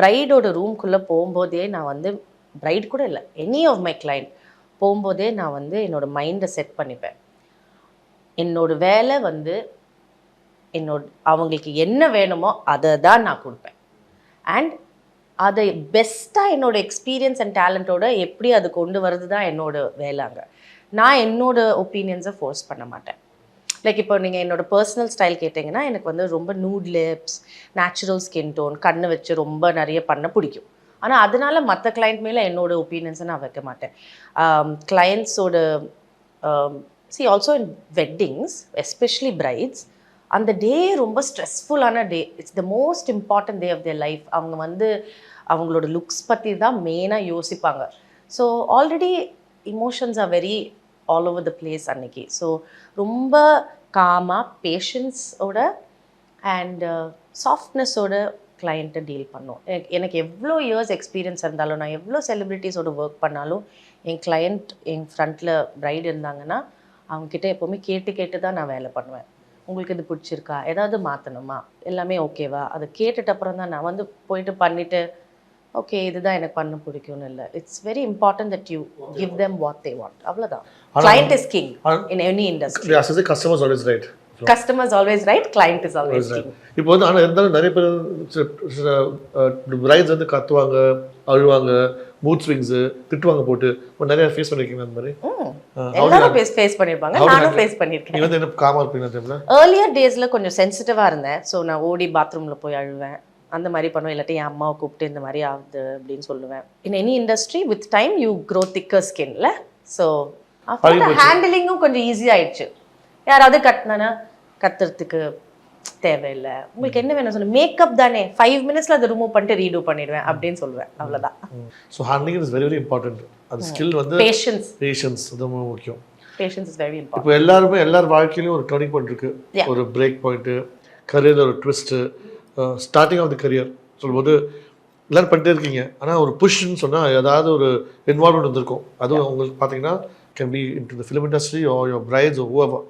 பிரைடோட ரூம்குள்ளே போகும்போதே நான் வந்து பிரைட் கூட இல்லை, எனி ஆஃப் மை கிளைண்ட் போகும்போதே நான் வந்து என்னோடய மைண்டை செட் பண்ணிப்பேன். என்னோட வேலை வந்து அவங்களுக்கு என்ன வேணுமோ அதை தான் நான் கொடுப்பேன். அண்ட் அதை பெஸ்ட்டாக என்னோடய எக்ஸ்பீரியன்ஸ் அண்ட் டேலண்ட்டோட எப்படி அது கொண்டு வரது தான் என்னோடய வேலைங்க. நான் என்னோடய ஒப்பீனியன்ஸை ஃபோர்ஸ் பண்ண மாட்டேன். லைக் இப்போ நீங்கள் என்னோடய பர்சனல் ஸ்டைல் கேட்டிங்கன்னா, எனக்கு வந்து ரொம்ப nude lips, natural skin tone, கண்ணை வச்சு ரொம்ப நிறைய பண்ண பிடிக்கும். ஆனால் அதனால மற்ற கிளைண்ட் மேலே என்னோடய ஒப்பீனியன்ஸை நான் வைக்க மாட்டேன். கிளைண்ட்ஸோட also in weddings, especially brides, அந்த டே ரொம்ப ஸ்ட்ரெஸ்ஃபுல்லான day. It's the most important day of their life. அவங்க வந்து அவங்களோட லுக்ஸ் பற்றி தான் மெயினாக யோசிப்பாங்க. So already emotions are very all over the place அன்னைக்கு. ஸோ ரொம்ப காமாக பேஷன்ஸோட அண்ட் சாஃப்ட்னஸோட கிளைண்ட்டை டீல் பண்ணும். எனக்கு எவ்வளோ இயர்ஸ் எக்ஸ்பீரியன்ஸ் இருந்தாலும், நான் எவ்வளோ செலிப்ரிட்டிஸோட ஒர்க் பண்ணாலும், என் கிளைண்ட் என் ஃப்ரண்ட்டில் பிரைட் இருந்தாங்கன்னா அவங்கக்கிட்ட எப்போவுமே கேட்டு தான் நான் வேலை பண்ணுவேன். உங்களுக்கு இது பிடிச்சிருக்கா, ஏதாவது மாற்றணுமா, எல்லாமே ஓகேவா, அதை கேட்டுட்டு அப்புறம் தான் நான் வந்து போயிட்டு பண்ணிவிட்டு ஓகே இதுதான் எனக்கு பண்ண பிடிக்கும்னு இல்லை. It's very important that you give them what they want. அவ்வளோதான். Client is king in any industry. Customers always right. Customers always right, client is always king. இப்போ வந்து ஆனால் இருந்தாலும் நிறைய பேர் பிரைட்ஸ் வந்து கத்துவாங்க, அழுவாங்க, மூட் ஸ்விங்ஸு, திட்டுவாங்க போட்டு நிறைய ஃபேஸ் பண்ணிருக்கீங்க அந்த மாதிரி? எல்லாரும் ஃபேஸ் பண்ணியிருப்பாங்க, நானும் ஃபேஸ் பண்ணியிருக்கேன். நீ வந்து என்ன காமாக இருப்பீங்க அந்த டைமில்? ஏர்லியர் டேஸில் கொஞ்சம் சென்சிட்டிவாக இருந்தேன். ஸோ நான் ஓடி பாத்ரூமில் போய் அழுவேன், அந்த மாதிரி பண்ணுவேன். இல்லாட்டி என் அம்மாவை கூப்பிட்டு இந்த மாதிரி ஆகுது அப்படின்னு சொல்லுவேன். In any industry with time you grow thicker ஸ்கின்ல. ஸோ ஹேண்டிலிங்கும் கொஞ்சம் ஈஸி ஆயிடுச்சு. யாராவது கத்துறதுக்கு தேவையில்லை. உங்களுக்கு என்ன வேணும் சொல்லு, மேக்கப் தானே, 5 minutesல அதை ரிமூவ் பண்ணிட்டு ரீடூ பண்ணிடுவேன் அப்படின்னு சொல்லுவேன். அவ்வளோதான். So handling is very very important. அது ஸ்கில் வந்து பேஷன்ஸ் அது ரொம்ப முக்கியம். Patience is very important. இப்போ எல்லார் வாழ்க்கையிலும் ஒரு டர்னிங் பாயிண்ட் இருக்கு, ஒரு பிரேக் பாயிண்ட்டு, கரியரில் ஒரு twist, starting of the career சொல்லும்போது எல்லோரும் பண்ணிட்டே இருக்கீங்க. ஆனால் ஒரு புஷ்ன்னு சொன்னால் ஏதாவது ஒரு இன்வால்வ்மெண்ட் வந்திருக்கும். அதுவும் உங்களுக்கு பார்த்தீங்கன்னா can be in to the film industry or your friends or whoever.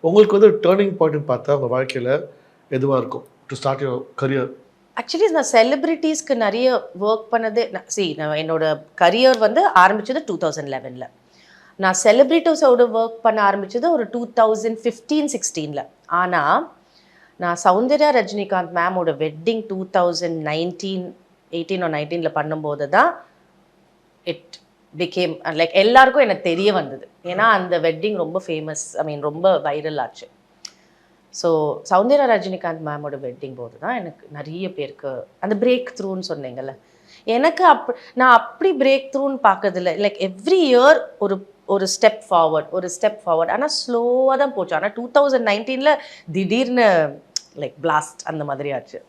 உங்களுக்கு வந்து டேர்னிங் பாயிண்ட்னு பார்த்தா உங்கள் வாழ்க்கையில் எதுவாக இருக்கும் to start your career? Actually நான் செலிப்ரிட்டிஸ்க்கு நிறைய ஒர்க் பண்ணது, நான் என்னோட கரியர் வந்து ஆரம்பித்தது 2011. நான் செலிப்ரிட்டிஸோட ஒர்க் பண்ண ஆரம்பித்தது ஒரு 2015-16. ஆனால் நான் சௌந்தர்யா ரஜினிகாந்த் மேமோட வெட்டிங் 2018 பண்ணும்போது தான் இட் பிகேம் லைக் எல்லாருக்கும் எனக்கு தெரிய வந்தது. ஏன்னா அந்த வெட்டிங் ரொம்ப ஃபேமஸ், ரொம்ப வைரல் ஆச்சு. ஸோ சௌந்தர்யா ரஜினிகாந்த் மேமோட வெட்டிங் போது தான் எனக்கு நிறைய பேருக்கு அந்த பிரேக் த்ரூன்னு சொன்னீங்கல்ல, எனக்கு நான் அப்படி பிரேக் த்ரூன்னு பார்க்கறதில்ல. லைக் எவ்ரி இயர் ஒரு ஸ்டெப் ஃபார்வர்ட். ஆனால் ஸ்லோவாக தான் போச்சு. ஆனால் 2019 திடீர்னு லைக் பிளாஸ்ட் அந்த மாதிரி ஆச்சு.